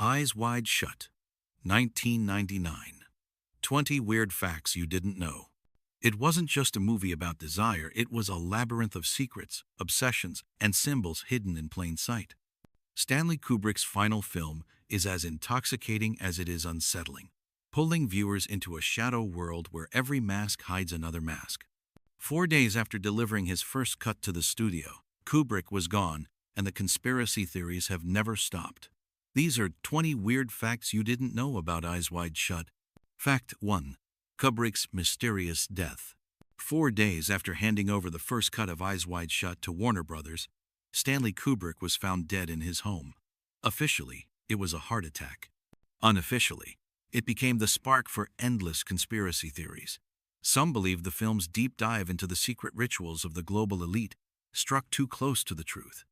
Eyes Wide Shut, 1999. 20 Weird Facts You Didn't Know. It wasn't just a movie about desire, it was a labyrinth of secrets, obsessions, and symbols hidden in plain sight. Stanley Kubrick's final film is as intoxicating as it is unsettling, pulling viewers into a shadow world where every mask hides another mask. 4 days after delivering his first cut to the studio, Kubrick was gone, and the conspiracy theories have never stopped. These are 20 weird facts you didn't know about Eyes Wide Shut. Fact 1. Kubrick's mysterious death. 4 days after handing over the first cut of Eyes Wide Shut to Warner Brothers, Stanley Kubrick was found dead in his home. Officially, it was a heart attack. Unofficially, it became the spark for endless conspiracy theories. Some believed the film's deep dive into the secret rituals of the global elite struck too close to the truth.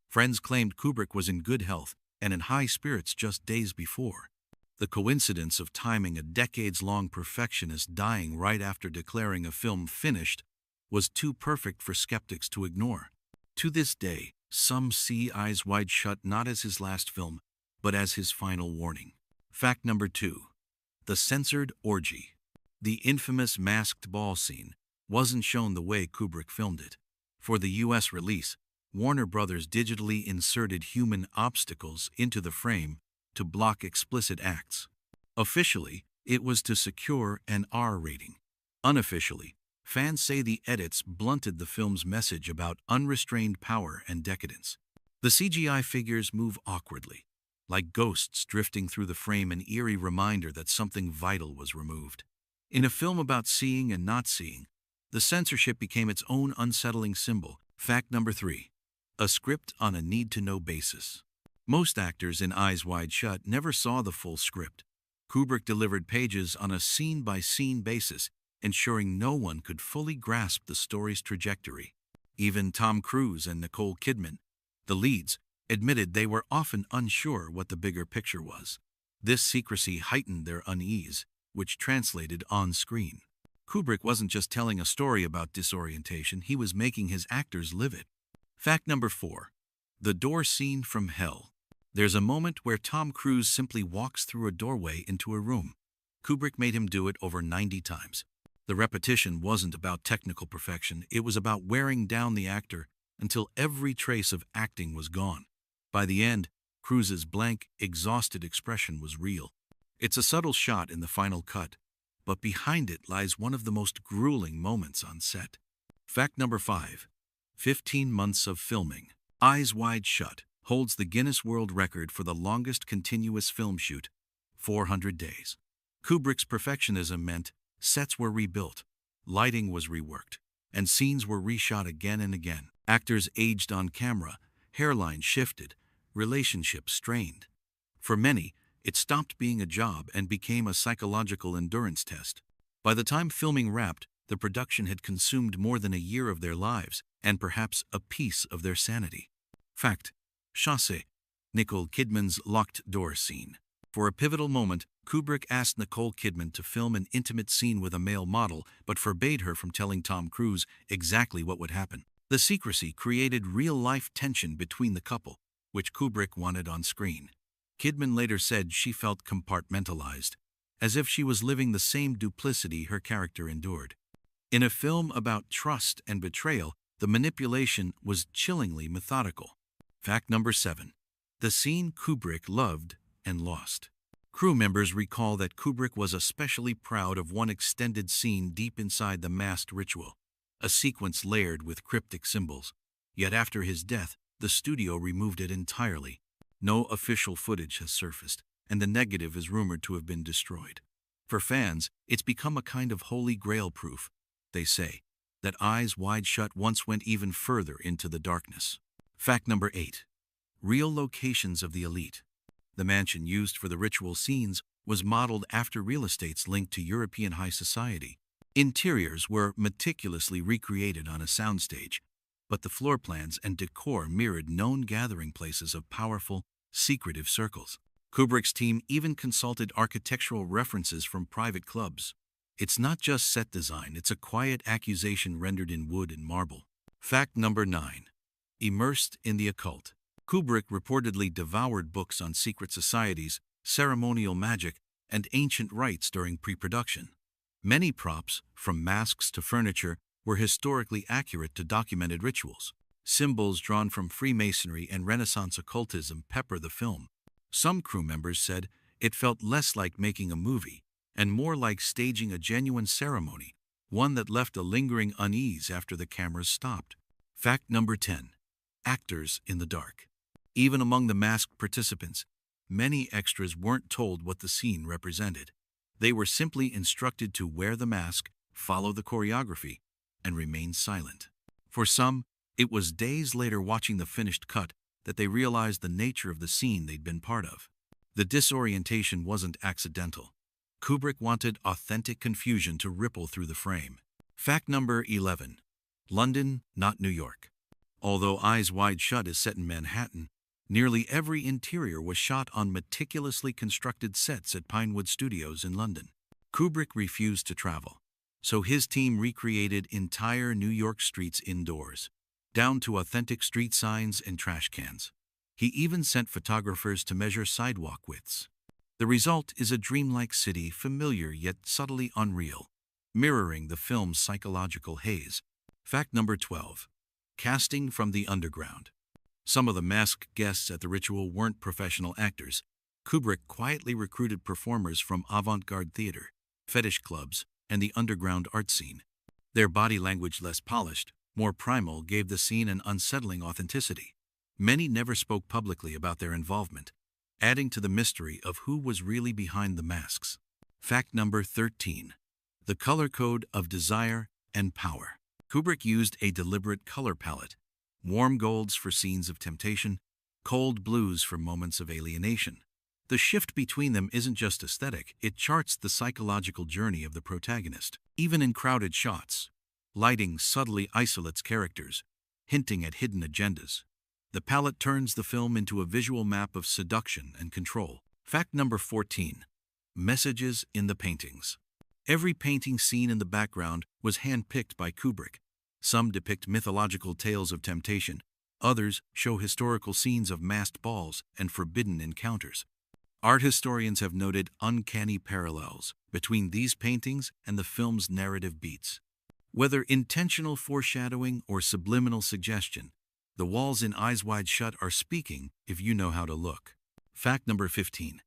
Friends claimed Kubrick was in good health and in high spirits just days before. The coincidence of timing a decades-long perfectionist dying right after declaring a film finished was too perfect for skeptics to ignore. To this day, some see Eyes Wide Shut not as his last film, but as his final warning. Fact number 2. The censored orgy. The infamous masked ball scene wasn't shown the way Kubrick filmed it. For the US release, Warner Brothers digitally inserted human obstacles into the frame to block explicit acts. Officially, it was to secure an R rating. Unofficially, fans say the edits blunted the film's message about unrestrained power and decadence. The CGI figures move awkwardly, like ghosts drifting through the frame, an eerie reminder that something vital was removed. In a film about seeing and not seeing, the censorship became its own unsettling symbol. Fact number 3. A script on a need-to-know basis. Most actors in Eyes Wide Shut never saw the full script. Kubrick delivered pages on a scene-by-scene basis, ensuring no one could fully grasp the story's trajectory. Even Tom Cruise and Nicole Kidman, the leads, admitted they were often unsure what the bigger picture was. This secrecy heightened their unease, which translated on screen. Kubrick wasn't just telling a story about disorientation, he was making his actors live it. Fact number 4. The door scene from hell. There's a moment where Tom Cruise simply walks through a doorway into a room. Kubrick made him do it over 90 times. The repetition wasn't about technical perfection, it was about wearing down the actor until every trace of acting was gone. By the end, Cruise's blank, exhausted expression was real. It's a subtle shot in the final cut, but behind it lies one of the most grueling moments on set. Fact number 5. 15 months of filming. Eyes Wide Shut holds the Guinness World Record for the longest continuous film shoot, 400 days. Kubrick's perfectionism meant sets were rebuilt, lighting was reworked, and scenes were reshot again and again. Actors aged on camera, hairlines shifted, relationships strained. For many, it stopped being a job and became a psychological endurance test. By the time filming wrapped, the production had consumed more than a year of their lives and perhaps a piece of their sanity. Fact. Chassé. Nicole Kidman's locked door scene. For a pivotal moment, Kubrick asked Nicole Kidman to film an intimate scene with a male model, but forbade her from telling Tom Cruise exactly what would happen. The secrecy created real-life tension between the couple, which Kubrick wanted on screen. Kidman later said she felt compartmentalized, as if she was living the same duplicity her character endured. In a film about trust and betrayal, the manipulation was chillingly methodical. Fact number 7. The scene Kubrick loved and lost. Crew members recall that Kubrick was especially proud of one extended scene deep inside the masked ritual, a sequence layered with cryptic symbols. Yet after his death, the studio removed it entirely. No official footage has surfaced, and the negative is rumored to have been destroyed. For fans, it's become a kind of holy grail proof, they say, that Eyes Wide Shut once went even further into the darkness. Fact number 8. Real locations of the elite. The mansion used for the ritual scenes was modeled after real estates linked to European high society. Interiors were meticulously recreated on a soundstage, but the floor plans and decor mirrored known gathering places of powerful, secretive circles. Kubrick's team even consulted architectural references from private clubs. It's not just set design, it's a quiet accusation rendered in wood and marble. Fact number 9. Immersed in the occult. Kubrick reportedly devoured books on secret societies, ceremonial magic, and ancient rites during pre-production. Many props, from masks to furniture, were historically accurate to documented rituals. Symbols drawn from Freemasonry and Renaissance occultism pepper the film. Some crew members said it felt less like making a movie and more like staging a genuine ceremony, one that left a lingering unease after the cameras stopped. Fact number 10. Actors in the dark. Even among the masked participants, many extras weren't told what the scene represented. They were simply instructed to wear the mask, follow the choreography, and remain silent. For some, it was days later watching the finished cut that they realized the nature of the scene they'd been part of. The disorientation wasn't accidental. Kubrick wanted authentic confusion to ripple through the frame. Fact number 11. London, not New York. Although Eyes Wide Shut is set in Manhattan, nearly every interior was shot on meticulously constructed sets at Pinewood Studios in London. Kubrick refused to travel, so his team recreated entire New York streets indoors, down to authentic street signs and trash cans. He even sent photographers to measure sidewalk widths. The result is a dreamlike city, familiar yet subtly unreal, mirroring the film's psychological haze. Fact number 12. Casting from the underground. Some of the masked guests at the ritual weren't professional actors. Kubrick quietly recruited performers from avant-garde theater, fetish clubs, and the underground art scene. Their body language, less polished, more primal, gave the scene an unsettling authenticity. Many never spoke publicly about their involvement, adding to the mystery of who was really behind the masks. Fact number 13. The color code of desire and power. Kubrick used a deliberate color palette: warm golds for scenes of temptation, cold blues for moments of alienation. The shift between them isn't just aesthetic, it charts the psychological journey of the protagonist. Even in crowded shots, lighting subtly isolates characters, hinting at hidden agendas. The palette turns the film into a visual map of seduction and control. Fact number 14. Messages in the paintings. Every painting seen in the background was handpicked by Kubrick. Some depict mythological tales of temptation, others show historical scenes of masked balls and forbidden encounters. Art historians have noted uncanny parallels between these paintings and the film's narrative beats. Whether intentional foreshadowing or subliminal suggestion, the walls in Eyes Wide Shut are speaking if you know how to look. Fact number 15.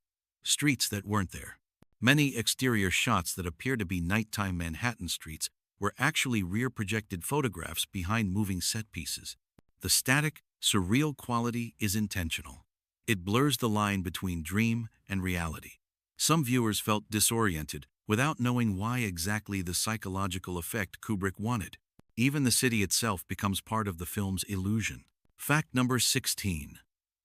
Streets that weren't there. Many exterior shots that appear to be nighttime Manhattan streets were actually rear-projected photographs behind moving set pieces. The static, surreal quality is intentional. It blurs the line between dream and reality. Some viewers felt disoriented without knowing why exactly the psychological effect Kubrick wanted. Even the city itself becomes part of the film's illusion. Fact number 16.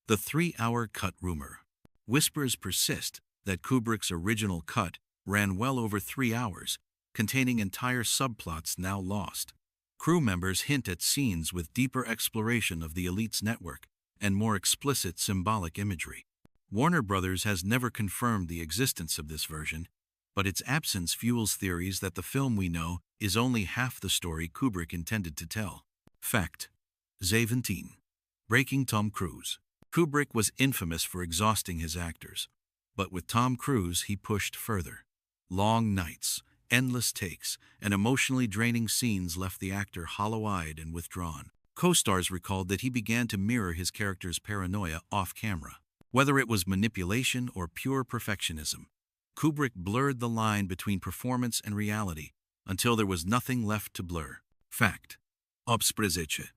The 3-hour cut rumor. Whispers persist that Kubrick's original cut ran well over 3 hours, containing entire subplots now lost. Crew members hint at scenes with deeper exploration of the elite's network and more explicit symbolic imagery. Warner Brothers has never confirmed the existence of this version, but its absence fuels theories that the film we know is only half the story Kubrick intended to tell. Fact. 17. Breaking Tom Cruise. Kubrick was infamous for exhausting his actors, but with Tom Cruise he pushed further. Long nights, endless takes, and emotionally draining scenes left the actor hollow-eyed and withdrawn. Co-stars recalled that he began to mirror his character's paranoia off-camera. Whether it was manipulation or pure perfectionism, Kubrick blurred the line between performance and reality until there was nothing left to blur. Fact. Obsprzezie.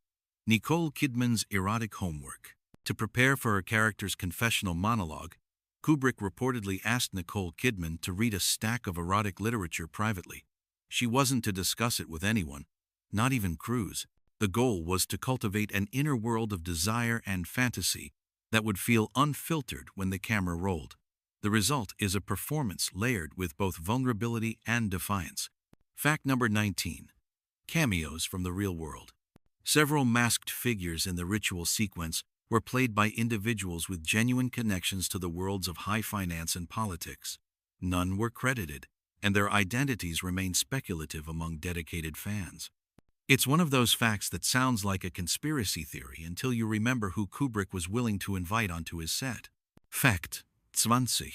Nicole Kidman's erotic homework. To prepare for her character's confessional monologue, Kubrick reportedly asked Nicole Kidman to read a stack of erotic literature privately. She wasn't to discuss it with anyone, not even Cruise. The goal was to cultivate an inner world of desire and fantasy that would feel unfiltered when the camera rolled. The result is a performance layered with both vulnerability and defiance. Fact number 19. Cameos from the real world. Several masked figures in the ritual sequence were played by individuals with genuine connections to the worlds of high finance and politics. None were credited, and their identities remain speculative among dedicated fans. It's one of those facts that sounds like a conspiracy theory until you remember who Kubrick was willing to invite onto his set. Fact 20.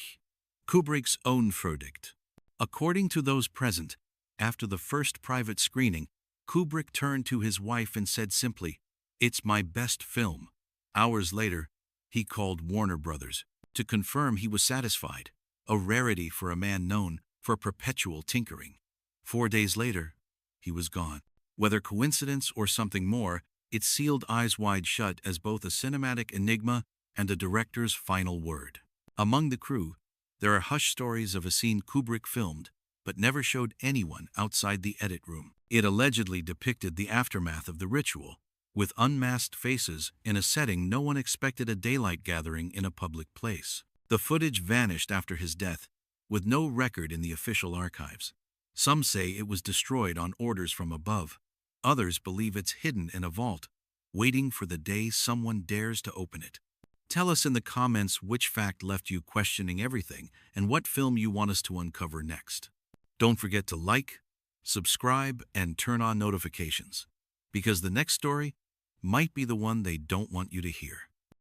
Kubrick's own verdict. According to those present, after the first private screening, Kubrick turned to his wife and said simply, "It's my best film." Hours later, he called Warner Brothers to confirm he was satisfied, a rarity for a man known for perpetual tinkering. 4 days later, he was gone. Whether coincidence or something more, it sealed Eyes Wide Shut as both a cinematic enigma and a director's final word. Among the crew, there are hush stories of a scene Kubrick filmed, but never showed anyone outside the edit room. It allegedly depicted the aftermath of the ritual, with unmasked faces in a setting no one expected a daylight gathering in a public place. The footage vanished after his death, with no record in the official archives. Some say it was destroyed on orders from above. Others believe it's hidden in a vault, waiting for the day someone dares to open it. Tell us in the comments which fact left you questioning everything and what film you want us to uncover next. Don't forget to like, subscribe, and turn on notifications, because the next story might be the one they don't want you to hear.